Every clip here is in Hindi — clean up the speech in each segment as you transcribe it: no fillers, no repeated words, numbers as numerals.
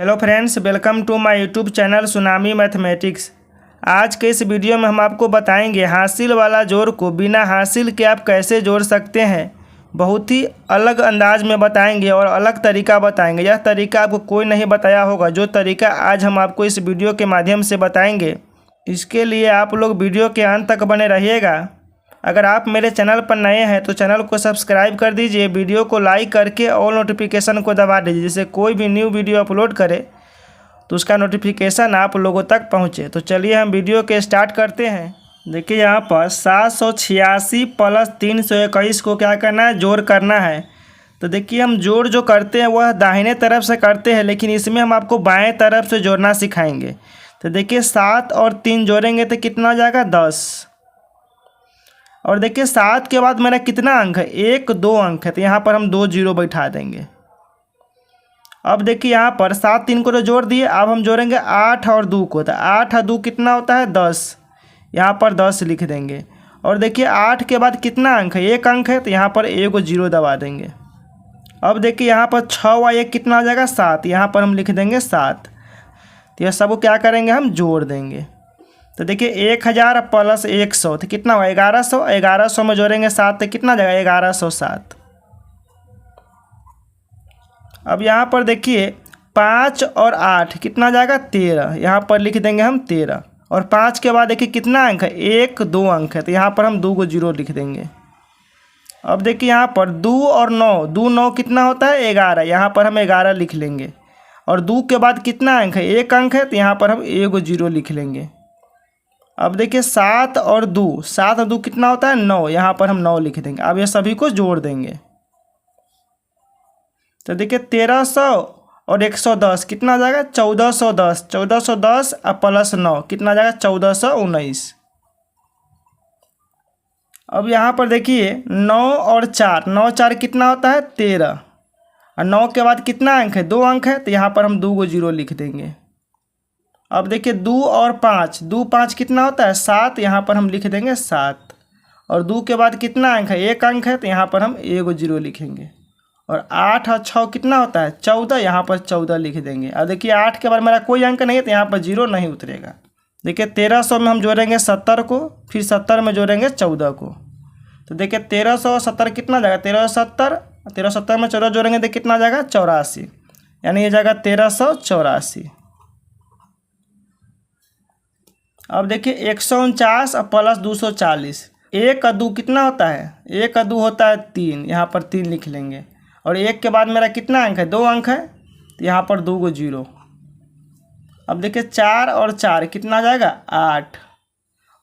Hello friends, welcome to my YouTube channel tsunami mathematics. आज के इस वीडियो में हम आपको बताएंगे हासिल वाला जोड़ को बिना हासिल के आप कैसे जोड़ सकते हैं। बहुत ही अलग अंदाज में बताएंगे और अलग तरीका बताएंगे। यह तरीका आपको कोई नहीं बताया होगा। जो तरीका आज हम आपको इस वीडियो के माध्यम से बताएंगे, इसके लिए आप लोग वीडियो के अंत तक बने रहिएगा। अगर आप मेरे चैनल पर नए हैं तो चैनल को सब्सक्राइब कर दीजिए, वीडियो को लाइक करके ऑल नोटिफिकेशन को दबा दीजिए, जिससे कोई भी न्यू वीडियो अपलोड करे तो उसका नोटिफिकेशन आप लोगों तक पहुंचे। तो चलिए हम वीडियो के स्टार्ट करते हैं। देखिए यहाँ पर 786 प्लस 321 को क्या करना है, जोड़ करना है। तो देखिए हम जोड़ जो करते हैं वह दाहिने तरफ से करते हैं, लेकिन इसमें हम आपको बाएँ तरफ से जोड़ना सिखाएँगे। तो देखिए 7 और 3 जोड़ेंगे तो कितना हो जाएगा, 10। और देखिए 7 के बाद मेरा कितना अंक है, 1 2 अंक है, तो यहाँ पर हम 2 जीरो बैठा देंगे। अब देखिए यहाँ पर 7 3 को तो जोड़ दिए, अब हम जोड़ेंगे 8 और 2 को। तो 8 और 2 कितना होता है, 10। यहाँ पर 10 लिख देंगे। और देखिए 8 के बाद कितना अंक है, 1 अंक है, तो यहाँ पर 1 जीरो दबा देंगे। अब देखिए यहाँ पर 6 व 1 कितना हो जाएगा, 7। यहाँ पर हम लिख देंगे 7। तो यह सब क्या करेंगे, हम जोड़ देंगे। तो देखिए 1000 प्लस 100 तो कितना हुआ, 1100। 1100 में जोड़ेंगे 7 तो कितना जाएगा, 1107। अब यहाँ पर देखिए 5 और 8 कितना जाएगा, 13। यहाँ पर लिख देंगे हम 13। और 5 के बाद देखिए कितना अंक है, 1 2 अंक है, तो यहाँ पर हम 2 को जीरो लिख देंगे। अब देखिए यहाँ पर 2 और 9, 2 9 कितना होता है, 11। यहाँ पर हम 11 लिख लेंगे। और 2 के बाद कितना अंक है, 1 अंक है, तो यहाँ पर हम 1 जीरो लिख लेंगे। अब देखिए 7 और 2, 7 और 2 कितना होता है, 9। यहाँ पर हम 9 लिख देंगे। अब ये सभी को जोड़ देंगे। तो देखिए 1300 और 110 कितना आ जाएगा, 1410। 1410 और प्लस 9 कितना आ जाएगा, 1419। अब यहाँ पर देखिए 9 और 4, 9 4 कितना होता है, 13। और 9 के बाद कितना अंक है, 2 अंक है, तो यहाँ पर हम 2 को जीरो लिख देंगे। अब देखिए 2 और 5, 2 5 कितना होता है, 7। यहाँ पर हम लिख देंगे 7। और 2 के बाद कितना अंक है, 1 अंक है, तो यहाँ पर हम 1 जीरो लिखेंगे। और 8 और 6 कितना होता है, 14। यहाँ पर 14 लिख देंगे। अब देखिए 8 के बाद मेरा कोई अंक नहीं है, तो यहाँ पर जीरो नहीं उतरेगा। देखिए 1300 में हम जोड़ेंगे 70 को, फिर 70 में जोड़ेंगे 14 को। तो देखिए 1370 कितना जाएगा, 1370। 1370 में 14 जोड़ेंगे तो कितना जाएगा, 84। यानी ये जाएगा 1384। अब देखिए 149 और प्लस 240, 1 और 2 कितना होता है, 1 और 2 होता है 3। यहाँ पर 3 लिख लेंगे। और 1 के बाद मेरा कितना अंक है, 2 अंक है, तो यहाँ पर 2 को जीरो। अब देखिए 4 और 4 कितना आ जाएगा, 8।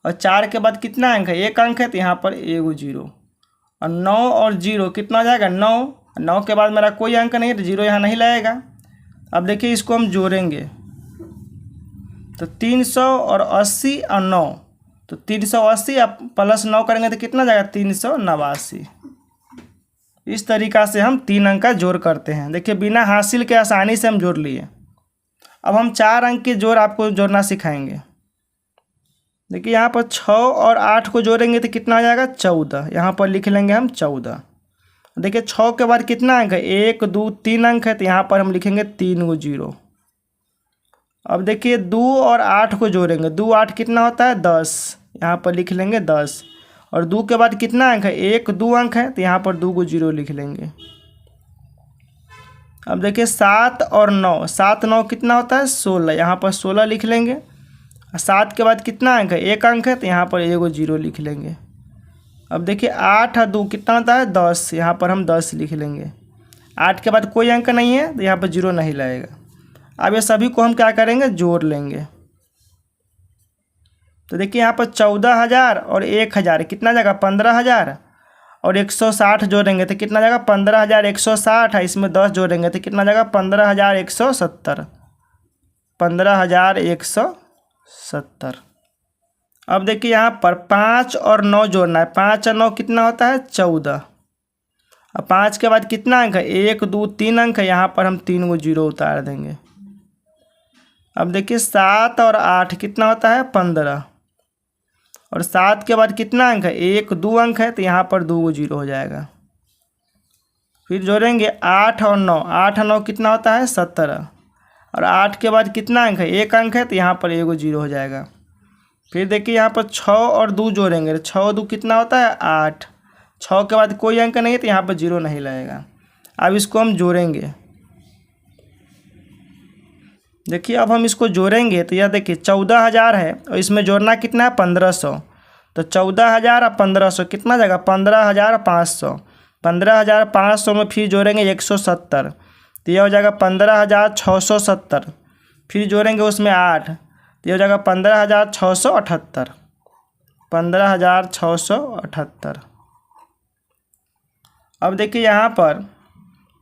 और 4 के बाद कितना अंक है, 1 अंक है, तो यहाँ पर 1 जीरो। और 9 और 0 कितना आ जाएगा, 9। 9 के बाद मेरा कोई अंक नहीं है, तो जीरो यहाँ नहीं लगेगा। अब देखिए इसको हम जोड़ेंगे तो 380 और 9, तो 380 प्लस 9 करेंगे तो कितना जाएगा, 389। इस तरीक़ा से हम 3 अंक का जोड़ करते हैं। देखिए बिना हासिल के आसानी से हम जोड़ लिए। अब हम 4 अंक के जोड़ आपको जोड़ना सिखाएंगे। देखिए यहाँ पर 6 और 8 को जोड़ेंगे तो कितना आ जाएगा, 14। यहाँ पर लिख लेंगे हम 14। देखिए 6 के बाद कितना अंक है, 1 2 3 अंक है, तो यहाँ पर हम लिखेंगे 3 को जीरो। अब देखिए 2 और 8 को जोड़ेंगे, 2 8 कितना होता है, 10। यहाँ पर लिख लेंगे 10। और 2 के बाद कितना अंक है, 1 2 अंक है, तो यहाँ पर 2 को जीरो लिख लेंगे। अब देखिए 7 और 9, 7 9 कितना होता है, 16। यहाँ पर 16 लिख लेंगे। और 7 के बाद कितना अंक है, 1 अंक है, तो यहाँ पर 1 जीरो लिख लेंगे। अब देखिए 8 और 2 कितना होता है, 10। यहाँ पर हम 10 लिख लेंगे। 8 के बाद कोई अंक नहीं है, तो यहाँ पर जीरो नहीं लगेगा। अब ये सभी को हम क्या करेंगे, जोड़ लेंगे। तो देखिए यहाँ पर 14000 और 1000 कितना जाएगा, 15000। और 160 जोड़ेंगे तो कितना जाएगा, 15160 है। इसमें 10 जोड़ेंगे तो कितना जाएगा, 15170। 15170। अब देखिए यहाँ पर 5 और 9 जोड़ना है। 5 और 9 कितना होता है, 14। अब 5 के बाद कितना अंक है, 1 2 3 अंक है, यहाँ पर हम 3 को जीरो उतार देंगे। अब देखिए 7 और 8 कितना होता है, 15। और 7 के बाद कितना अंक है, 1 2 अंक है, तो यहाँ पर 2 को जीरो हो जाएगा। फिर जोड़ेंगे 8 और 9, 8 और 9 कितना होता है, 17। और 8 के बाद कितना अंक है, 1 अंक है, तो यहाँ पर एगो 0 हो जाएगा। फिर देखिए यहाँ पर 6 और 2 जोड़ेंगे तो 6 और 2 कितना होता है 8। 6 के बाद कोई अंक नहीं है तो यहाँ पर 0 नहीं लगेगा। अब इसको हम जोड़ेंगे। देखिए अब हम इसको जोड़ेंगे तो यह देखिए 14,000 है और इसमें जोड़ना कितना है 1500। तो 14,000 और 1500 कितना जाएगा 15,500। 15,500 में फिर जोड़ेंगे 170 तो यह हो जाएगा 15,670। फिर जोड़ेंगे उसमें 8 तो यह हो जाएगा 15,678। 15,678। अब देखिए यहाँ पर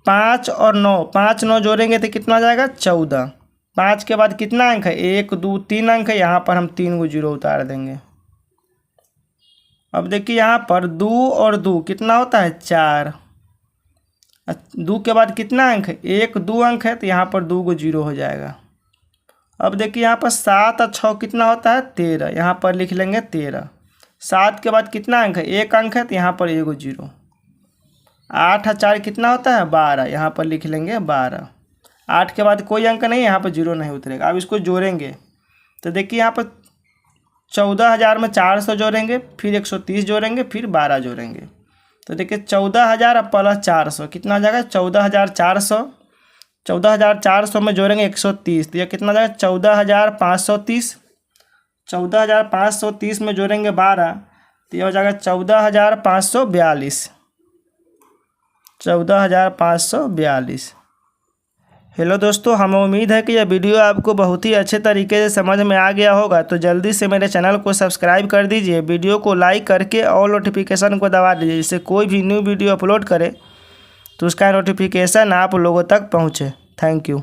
5 और 9, 5 9 जोड़ेंगे तो कितना जाएगा 14। 5 के बाद कितना अंक है 1 2 3 अंक है, यहाँ पर हम 3 को 0 उतार देंगे। अब देखिए यहाँ पर 2 और 2 कितना होता है 4। 2 के बाद कितना अंक है 1 2 अंक है, तो यहाँ पर 2 को 0 हो जाएगा। अब देखिए यहाँ पर 7 और 6 कितना होता है 13, यहाँ पर लिख लेंगे 13। 7 के बाद कितना अंक है 1 अंक है, तो यहाँ पर एगो 0। 8 और 4 कितना होता है 12, यहाँ पर लिख लेंगे 12। 8 के बाद कोई अंक नहीं, यहाँ पर 0 नहीं उतरेगा। अब इसको जोड़ेंगे तो देखिए यहाँ पर 14,000 में 400 जोड़ेंगे, फिर 130 जोड़ेंगे, फिर 12 जोड़ेंगे। तो देखिए 14,000 प्लस 400 कितना हो जाएगा 14,400। 14,400 में जोड़ेंगे 130 तो यह कितना हो जाएगा 14,530। 14,530 में जोड़ेंगे 12 तो यह हो जाएगा 14,542। 14,542। हेलो दोस्तों, हमें उम्मीद है कि यह वीडियो आपको बहुत ही अच्छे तरीके से समझ में आ गया होगा। तो जल्दी से मेरे चैनल को सब्सक्राइब कर दीजिए, वीडियो को लाइक करके ऑल नोटिफिकेशन को दबा दीजिए, जिससे कोई भी न्यू वीडियो अपलोड करे तो उसका नोटिफिकेशन आप लोगों तक पहुँचे। Thank you.